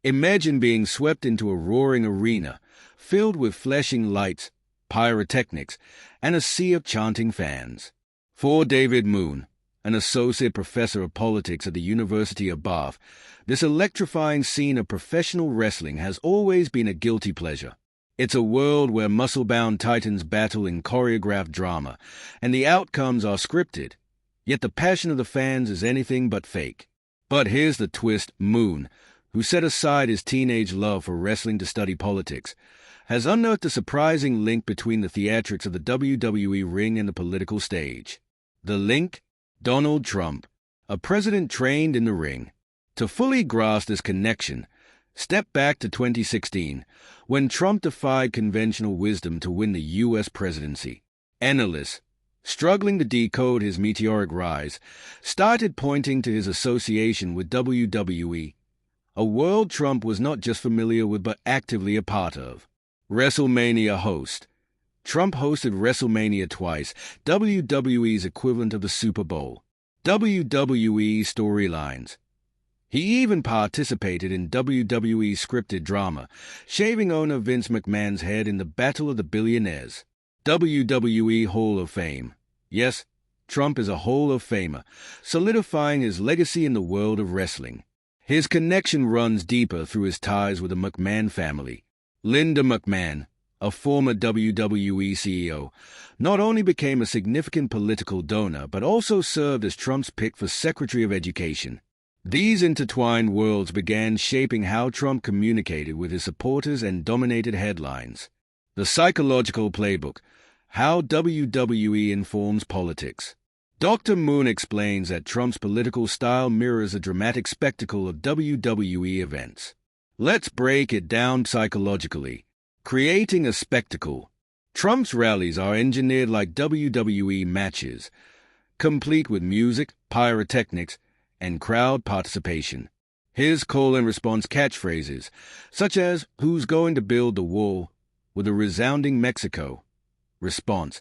Imagine being swept into a roaring arena filled with flashing lights, pyrotechnics, and a sea of chanting fans. For David Moon, an associate professor of politics at the University of Bath, this electrifying scene of professional wrestling has always been a guilty pleasure. It's a world where muscle-bound titans battle in choreographed drama, and the outcomes are scripted, yet the passion of the fans is anything but fake. But here's the twist. Moon, who set aside his teenage love for wrestling to study politics, has unearthed a surprising link between the theatrics of the WWE ring and the political stage. The link? Donald Trump, a president trained in the ring. To fully grasp this connection, step back to 2016, when Trump defied conventional wisdom to win the U.S. presidency. Analysts, struggling to decode his meteoric rise, started pointing to his association with WWE, a world Trump was not just familiar with but actively a part of. WrestleMania host. Trump hosted WrestleMania twice, WWE's equivalent of the Super Bowl. WWE storylines. He even participated in WWE scripted drama, shaving owner Vince McMahon's head in the Battle of the Billionaires. WWE Hall of Fame. Yes, Trump is a Hall of Famer, solidifying his legacy in the world of wrestling. His connection runs deeper through his ties with the McMahon family. Linda McMahon, a former WWE CEO, not only became a significant political donor but also served as Trump's pick for Secretary of Education. These intertwined worlds began shaping how Trump communicated with his supporters and dominated headlines. The Psychological Playbook: How WWE Informs Politics. Dr. Moon explains that Trump's political style mirrors the dramatic spectacle of WWE events. Let's break it down psychologically. Creating a spectacle. Trump's rallies are engineered like WWE matches, complete with music, pyrotechnics, and crowd participation. His call-and-response catchphrases, such as, "Who's going to build the wall?" with a resounding Mexico response,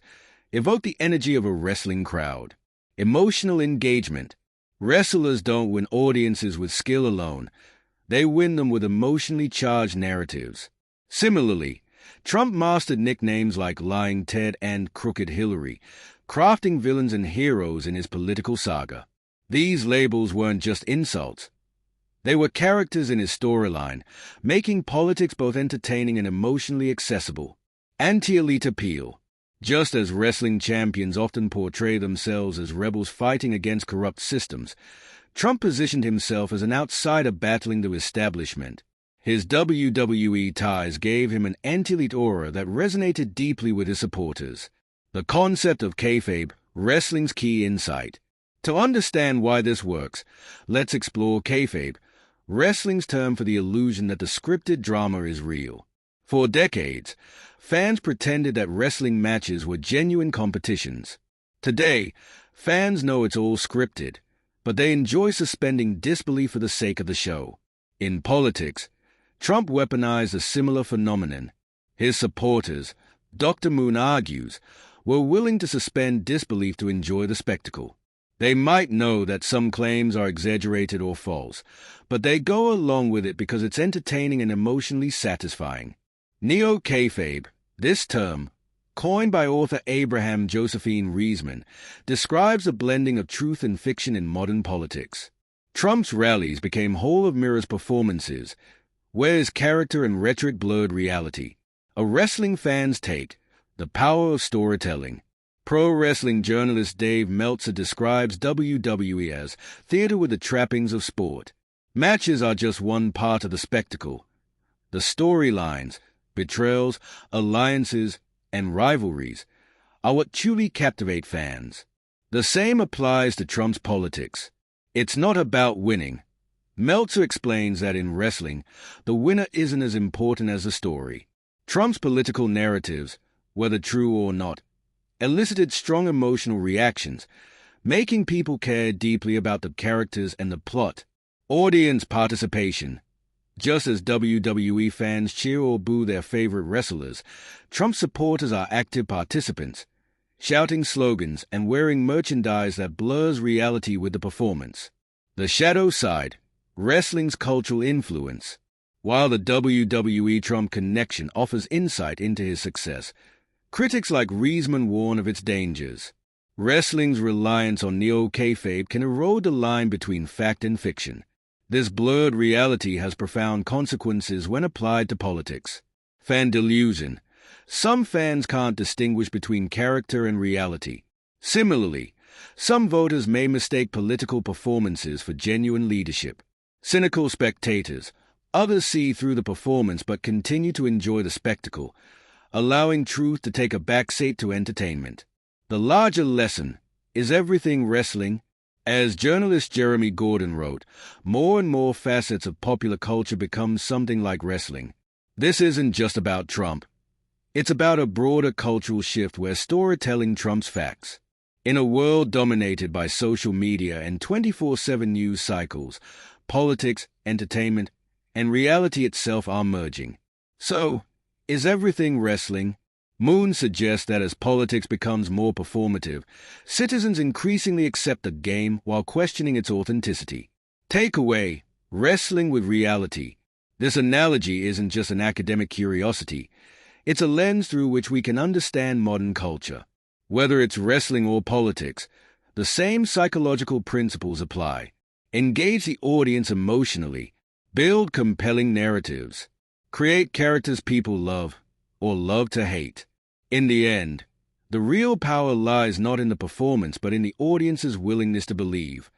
evoke the energy of a wrestling crowd. Emotional engagement. Wrestlers don't win audiences with skill alone. They win them with emotionally charged narratives. Similarly, Trump mastered nicknames like Lying Ted and Crooked Hillary, crafting villains and heroes in his political saga. These labels weren't just insults. They were characters in his storyline, making politics both entertaining and emotionally accessible. Anti-elite appeal. Just as wrestling champions often portray themselves as rebels fighting against corrupt systems, Trump positioned himself as an outsider battling the establishment. His WWE ties gave him an anti-elite aura that resonated deeply with his supporters. The concept of kayfabe, wrestling's key insight. To understand why this works, let's explore kayfabe, wrestling's term for the illusion that the scripted drama is real. For decades, fans pretended that wrestling matches were genuine competitions. Today, fans know it's all scripted, but they enjoy suspending disbelief for the sake of the show. In politics, Trump weaponized a similar phenomenon. His supporters, Dr. Moon argues, were willing to suspend disbelief to enjoy the spectacle. They might know that some claims are exaggerated or false, but they go along with it because it's entertaining and emotionally satisfying. Neo-kayfabe, this term, coined by author Abraham Josephine Reisman, describes the blending of truth and fiction in modern politics. Trump's rallies became whole-of-mirrors performances, where his character and rhetoric blurred reality. A wrestling fan's take, the power of storytelling. Pro wrestling journalist Dave Meltzer describes WWE as theater with the trappings of sport. Matches are just one part of the spectacle. The storylines, betrayals, alliances, and rivalries are what truly captivate fans. The same applies to Trump's politics. It's not about winning. Meltzer explains that in wrestling, the winner isn't as important as the story. Trump's political narratives, whether true or not, elicited strong emotional reactions, making people care deeply about the characters and the plot. Audience participation. Just as WWE fans cheer or boo their favorite wrestlers, Trump supporters are active participants, shouting slogans and wearing merchandise that blurs reality with the performance. The shadow side, wrestling's cultural influence. While the WWE Trump connection offers insight into his success, critics like Reisman warn of its dangers. Wrestling's reliance on neo-kayfabe can erode the line between fact and fiction. This blurred reality has profound consequences when applied to politics. Fan delusion. Some fans can't distinguish between character and reality. Similarly, some voters may mistake political performances for genuine leadership. Cynical spectators. Others see through the performance but continue to enjoy the spectacle, allowing truth to take a backseat to entertainment. The larger lesson is everything wrestling. As journalist Jeremy Gordon wrote, more and more facets of popular culture become something like wrestling. This isn't just about Trump. It's about a broader cultural shift where storytelling trumps facts. In a world dominated by social media and 24/7 news cycles, politics, entertainment, and reality itself are merging. So, is everything wrestling? Moon suggests that as politics becomes more performative, citizens increasingly accept the game while questioning its authenticity. Takeaway: wrestling with reality. This analogy isn't just an academic curiosity. It's a lens through which we can understand modern culture. Whether it's wrestling or politics, the same psychological principles apply. Engage the audience emotionally. Build compelling narratives. Create characters people love or love to hate. In the end, the real power lies not in the performance but in the audience's willingness to believe.